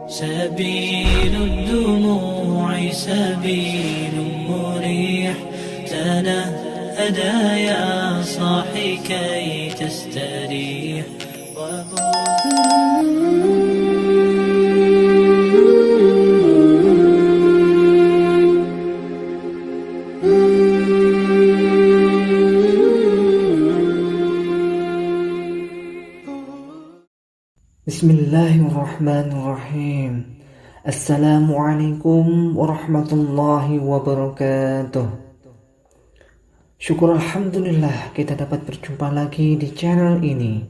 سبيل الدموع سبيل مريح، تنهدى يا صاحي كي تستريح. Bismillahirrahmanirrahim. Assalamualaikum warahmatullahi wabarakatuh. Syukur alhamdulillah kita dapat berjumpa lagi di channel ini.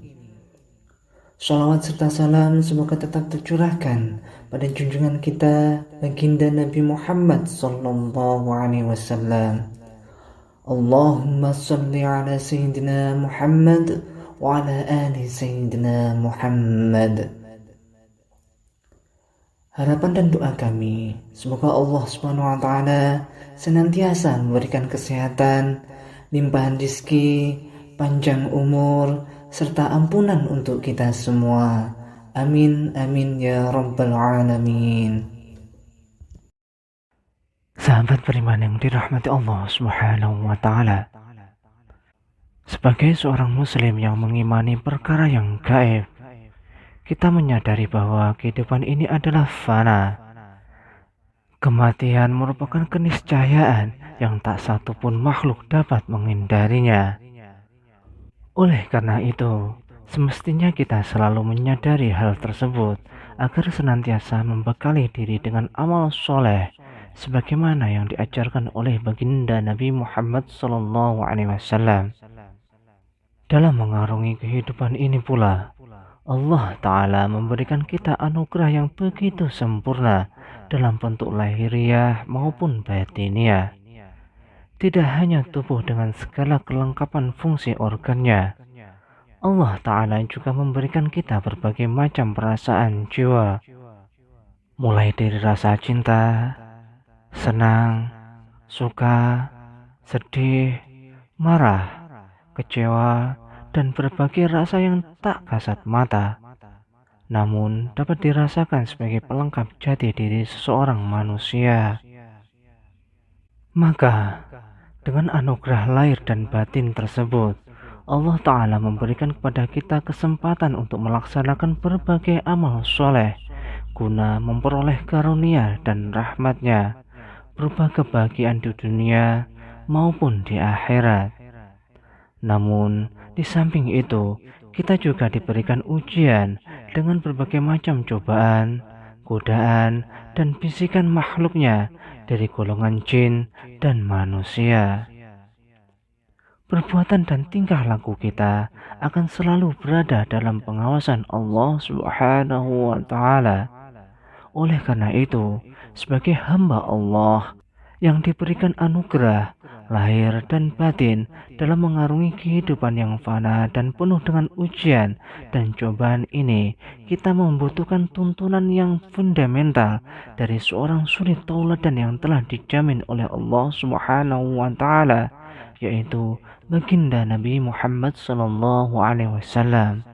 Shalawat serta salam semoga tetap tercurahkan pada junjungan kita baginda Nabi Muhammad sallallahu alaihi wasallam. Allahumma salli ala sayyidina Muhammad wa ala ali sayyidina Muhammad. Harapan dan doa kami, semoga Allah Subhanahu wa taala senantiasa memberikan kesehatan, limpahan rezeki, panjang umur, serta ampunan untuk kita semua. Amin amin ya rabbal alamin. Sahabat beriman yang dirahmati Allah Subhanahu wa taala. Sebagai seorang muslim yang mengimani perkara yang gaib, kita menyadari bahwa kehidupan ini adalah fana. Kematian merupakan keniscayaan yang tak satu pun makhluk dapat menghindarinya. Oleh karena itu, semestinya kita selalu menyadari hal tersebut agar senantiasa membekali diri dengan amal soleh sebagaimana yang diajarkan oleh baginda Nabi Muhammad SAW. Dalam mengarungi kehidupan ini pula, Allah Ta'ala memberikan kita anugerah yang begitu sempurna dalam bentuk lahiriah maupun batiniah. Tidak hanya tubuh dengan segala kelengkapan fungsi organnya, Allah Ta'ala juga memberikan kita berbagai macam perasaan jiwa, mulai dari rasa cinta, senang, suka, sedih, marah, kecewa, dan berbagai rasa yang tak kasat mata, namun dapat dirasakan sebagai pelengkap jati diri seseorang manusia. Maka, dengan anugerah lahir dan batin tersebut, Allah Ta'ala memberikan kepada kita kesempatan untuk melaksanakan berbagai amal soleh guna memperoleh karunia dan rahmatnya, berupa kebahagiaan di dunia maupun di akhirat. Namun, di samping itu, kita juga diberikan ujian dengan berbagai macam cobaan, godaan, dan bisikan makhluknya dari golongan jin dan manusia. Perbuatan dan tingkah laku kita akan selalu berada dalam pengawasan Allah Subhanahu wa taala. Oleh karena itu, sebagai hamba Allah yang diberikan anugerah lahir dan batin dalam mengarungi kehidupan yang fana dan penuh dengan ujian dan cobaan ini, kita membutuhkan tuntunan yang fundamental dari seorang suri tauladan yang telah dijamin oleh Allah Subhanahu wa taala, yaitu baginda Nabi Muhammad sallallahu alaihi wasallam.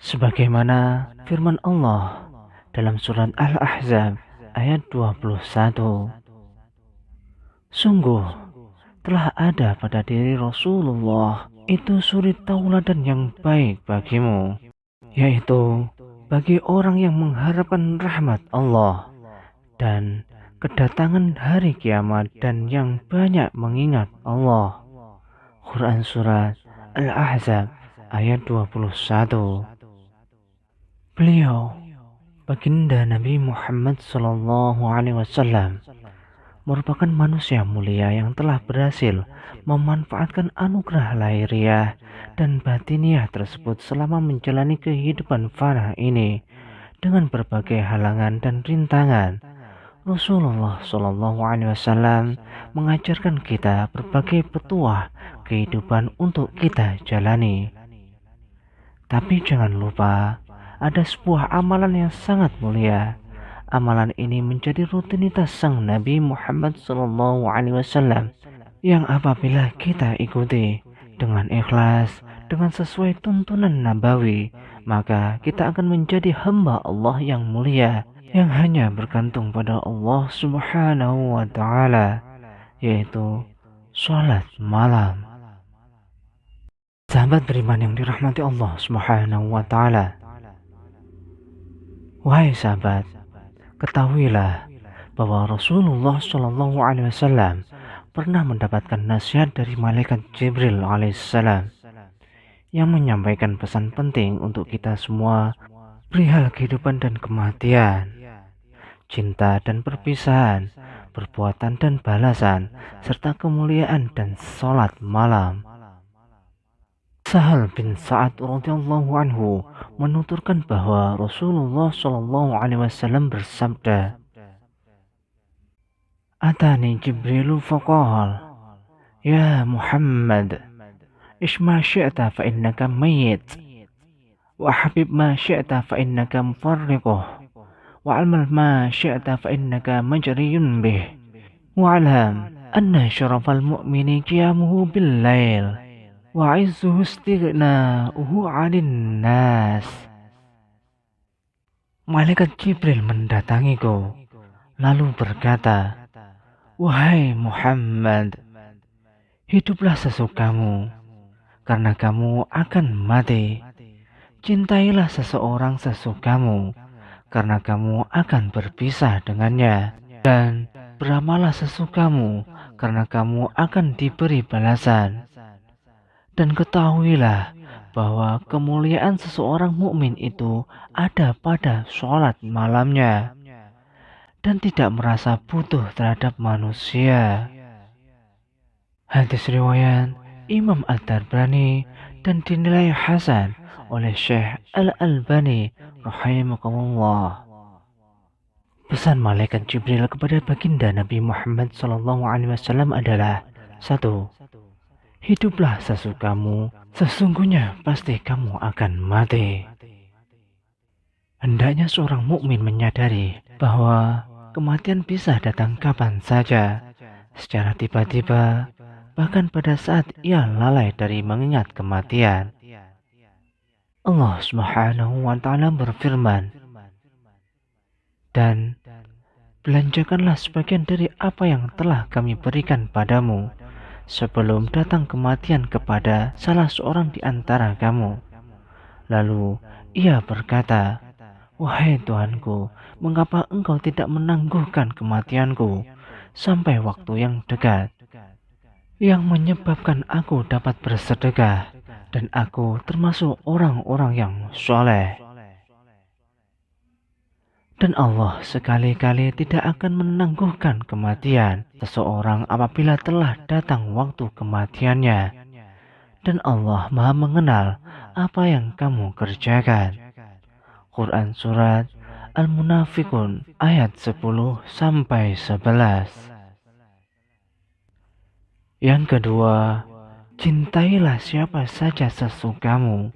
Sebagaimana firman Allah dalam surat Al-Ahzab ayat 21. Sungguh telah ada pada diri Rasulullah itu suri tauladan yang baik bagimu, yaitu bagi orang yang mengharapkan rahmat Allah dan kedatangan hari kiamat dan yang banyak mengingat Allah. Quran Surat Al-Ahzab ayat 21. Beliau, baginda Nabi Muhammad SAW, merupakan manusia mulia yang telah berhasil memanfaatkan anugerah lahiriah dan batiniah tersebut selama menjalani kehidupan fana ini dengan berbagai halangan dan rintangan. Rasulullah SAW mengajarkan kita berbagai petuah kehidupan untuk kita jalani. Tapi jangan lupa, ada sebuah amalan yang sangat mulia. Amalan ini menjadi rutinitas sang Nabi Muhammad SAW yang apabila kita ikuti dengan ikhlas dengan sesuai tuntunan nabawi, maka kita akan menjadi hamba Allah yang mulia, yang hanya bergantung pada Allah Subhanahu wa Ta'ala, yaitu sholat malam. Sahabat beriman yang dirahmati Allah Subhanahu wa Ta'ala, wahai sahabat, ketahuilah bahwa Rasulullah Shallallahu Alaihi Wasallam pernah mendapatkan nasihat dari malaikat Jibril alaihissalam yang menyampaikan pesan penting untuk kita semua perihal kehidupan dan kematian, cinta dan perpisahan, perbuatan dan balasan, serta kemuliaan dan sholat malam. Sahal bin Sa'ad radhiyallahu anhu menuturkan bahwa Rasulullah Shallallahu Alaihi Wasallam bersabda, Atani Jibrilu faqal, Ya Muhammad, ish ma syi'ta fa innaka mayyit, wa habib ma syi'ta fa innaka mufarriquh, wa amal ma syi'ta fa innaka majriyun bih, wa alam anna syarafal mu'mini qiyamuhu bil lail, wa izzuhu istighna'uhu 'anil nas. Malaikat Jibril mendatangiku lalu berkata, Wahai Muhammad, hiduplah sesukamu, karena kamu akan mati. Cintailah seseorang sesukamu, karena kamu akan berpisah dengannya. Dan beramallah sesukamu, karena kamu akan diberi balasan. Dan ketahuilah bahwa kemuliaan seseorang mukmin itu ada pada sholat malamnya, dan tidak merasa butuh terhadap manusia. Hadis riwayat Imam Ad-Darbrani dan dinilai hasan oleh Syekh Al-Albani rahimahullah. Pesan malaikat Jibril kepada baginda Nabi Muhammad SAW adalah 1. Hiduplah sesukamu, sesungguhnya pasti kamu akan mati. Hendaknya seorang mukmin menyadari bahwa kematian bisa datang kapan saja, secara tiba-tiba, bahkan pada saat ia lalai dari mengingat kematian. Allah Subhanahu wa Ta'ala berfirman, dan belanjakanlah sebagian dari apa yang telah kami berikan padamu sebelum datang kematian kepada salah seorang di antara kamu. Lalu ia berkata, Wahai Tuhanku, mengapa engkau tidak menangguhkan kematianku sampai waktu yang dekat, yang menyebabkan aku dapat bersedekah dan aku termasuk orang-orang yang soleh. Dan Allah sekali-kali tidak akan menangguhkan kematian seseorang apabila telah datang waktu kematiannya. Dan Allah Maha mengenal apa yang kamu kerjakan. Quran Surat Al-Munafikun ayat 10-11. Yang kedua, cintailah siapa saja sesukamu,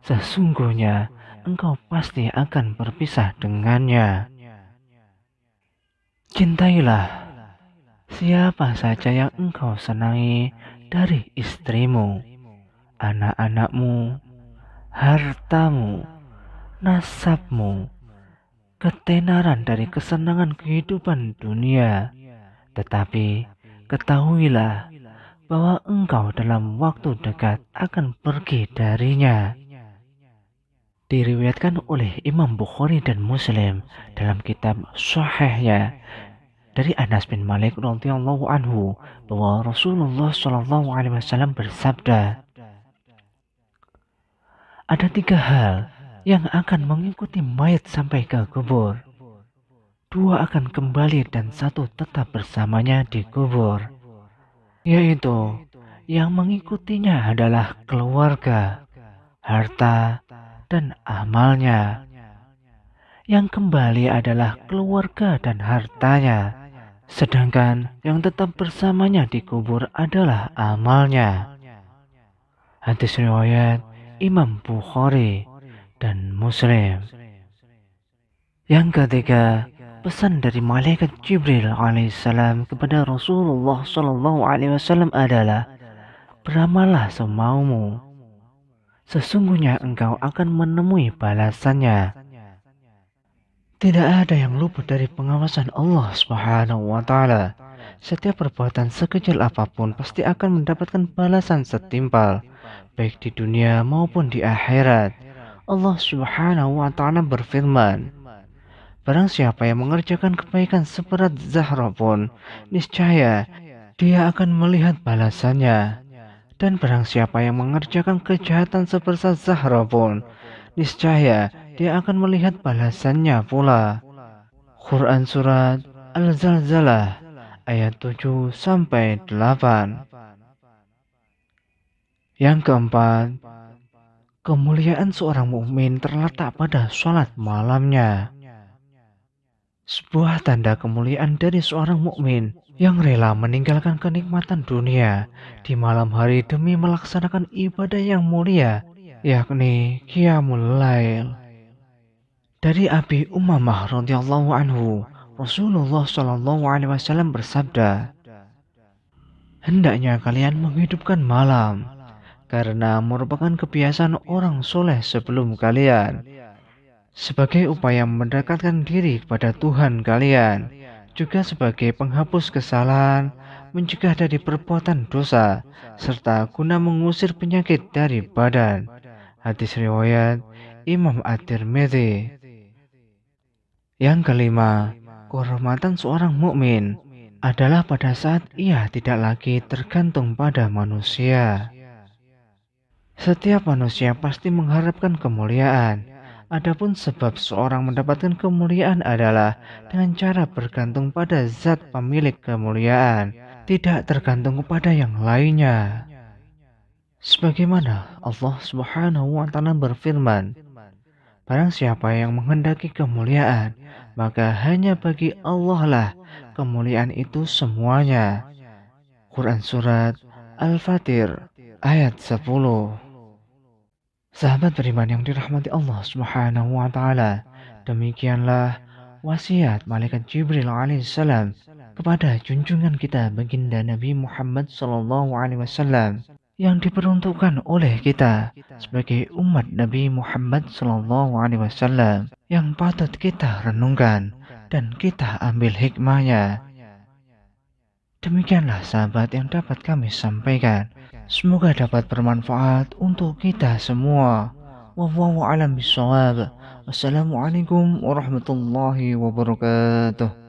sesungguhnya engkau pasti akan berpisah dengannya. Cintailah siapa saja yang engkau senangi dari istrimu, anak-anakmu, hartamu, nasabmu, ketenaran dari kesenangan kehidupan dunia. Tetapi ketahuilah bahwa engkau dalam waktu dekat akan pergi darinya. Diriwayatkan oleh Imam Bukhari dan Muslim dalam kitab Sahihnya dari Anas bin Malik radhiyallahu anhu bahwa Rasulullah Shallallahu Alaihi Wasallam bersabda, ada 3 hal yang akan mengikuti mayat sampai ke kubur. 2 akan kembali dan 1 tetap bersamanya di kubur, yaitu yang mengikutinya adalah keluarga, harta, dan amalnya. Yang kembali adalah keluarga dan hartanya, sedangkan yang tetap bersamanya di kubur adalah amalnya. Hadis riwayat Imam Bukhari dan Muslim. Yang ketiga, pesan dari malaikat Jibril alaihissalam kepada Rasulullah Shallallahu Alaihi Wasallam adalah beramallah semaumu. sesungguhnya engkau akan menemui balasannya. Tidak ada yang luput dari pengawasan Allah Subhanahu wa Ta'ala. Setiap perbuatan sekecil apapun pasti akan mendapatkan balasan setimpal, baik di dunia maupun di akhirat. Allah Subhanahu wa Ta'ala berfirman, barang siapa yang mengerjakan kebaikan seberat Zahra pun, niscaya dia akan melihat balasannya. Dan barang siapa yang mengerjakan kejahatan sebesar Zahra pun, niscaya dia akan melihat balasannya pula. Quran Surat Al-Zalzalah ayat 7 sampai 8. Yang keempat, kemuliaan seorang mukmin terletak pada sholat malamnya. Sebuah tanda kemuliaan dari seorang mukmin yang rela meninggalkan kenikmatan dunia di malam hari demi melaksanakan ibadah yang mulia, yakni Qiyamul Lail. Dari Abi Umamah radhiyallahu anhu, Rasulullah shallallahu alaihi wasallam bersabda, hendaknya kalian menghidupkan malam, karena merupakan kebiasaan orang soleh sebelum kalian, sebagai upaya mendekatkan diri kepada Tuhan kalian, juga sebagai penghapus kesalahan, mencegah dari perbuatan dosa, serta guna mengusir penyakit dari badan. Hadis riwayat Imam At-Tirmidzi. Yang kelima, kehormatan seorang mukmin adalah pada saat ia tidak lagi tergantung pada manusia. Setiap manusia pasti mengharapkan kemuliaan. Adapun sebab seorang mendapatkan kemuliaan adalah dengan cara bergantung pada zat pemilik kemuliaan, tidak tergantung kepada yang lainnya. Sebagaimana Allah Subhanahu wa Ta'ala berfirman, barang siapa yang menghendaki kemuliaan, maka hanya bagi Allah lah kemuliaan itu semuanya. Quran Surat Al-Fatir ayat 10. Sahabat beriman yang dirahmati Allah Subhanahu wa Ta'ala, demikianlah wasiat malaikat Jibril alaihissalam kepada junjungan kita baginda Nabi Muhammad sallallahu alaihi wasallam yang diperuntukkan oleh kita sebagai umat Nabi Muhammad sallallahu alaihi wasallam yang patut kita renungkan dan kita ambil hikmahnya. Demikianlah sahabat yang dapat kami sampaikan. Semoga dapat bermanfaat untuk kita semua. Wallahu a'lam bishawab. Wassalamualaikum warahmatullahi wabarakatuh.